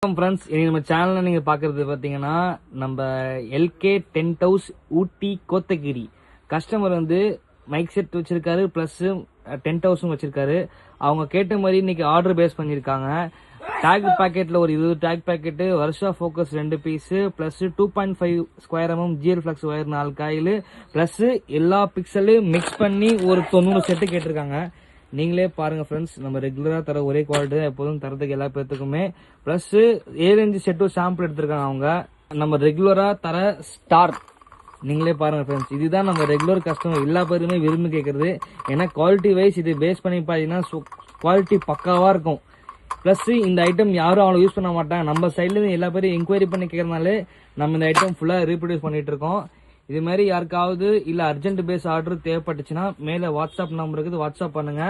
Friends, இன்னைக்கு நம்ம சேனல்ல நீங்க பாக்குறது பாத்தீங்கன்னா நம்ம எல்கே டென்ட் ஹவுஸ் ஊட்டி கோத்தகிரி கஸ்டமர் வந்து மைக் செட் வச்சிருக்காரு, பிளஸ் டென்ட் ஹவுஸும் வச்சிருக்காரு. அவங்க கேட்ட மாதிரி இன்னைக்கு ஆர்டர் பேஸ் பண்ணிருக்காங்க. டேக் பாக்கெட்ல ஒரு 20 டேக் பாக்கெட், வருஷா focus 2 piece, plus 2.5 square GL flex wire 4 coil, plus எல்லா பிக்சலையும் மிக்ஸ் பண்ணி ஒரு 90 செட்டு கேட்டிருக்காங்க. நீங்களே பாருங்க ஃப்ரெண்ட்ஸ், நம்ம ரெகுலரா தர ஒரே குவாலிட்டி எப்போதும் தரதுக்கு எல்லா பேர்த்துக்குமே. பிளஸ் 7 செட்டும் சாம்பிள் எடுத்திருக்காங்க அவங்க. நம்ம ரெகுலரா தர ஸ்டார் நீங்களே பாருங்க ஃப்ரெண்ட்ஸ், இதுதான் நம்ம ரெகுலர் கஸ்டமர் எல்லா பேருமே விரும்பி கேட்கறது. ஏன்னா குவாலிட்டி வைஸ் இது பேஸ் பண்ணி பாத்தீங்கன்னா குவாலிட்டி பக்காவா இருக்கும். பிளஸ் இந்த ஐட்டம் யாரும் அவ்வளவு யூஸ் பண்ண மாட்டாங்க. நம்ம சைட்ல இருந்து எல்லா பேரும் என்கொயரி பண்ணி கேட்கறதுனால நம்ம இந்த ஐட்டம் ஃபுல்லா ரீப்ரொடியூஸ் பண்ணிட்டு இருக்கோம். இது மாதிரி யாருக்காவது இல்ல அர்ஜென்ட் பேஸ் ஆர்டர் தேவைப்பட்டுச்சுன்னா மேல வாட்ஸ்அப் நம்பருக்கு வாட்ஸ்அப் பண்ணுங்க.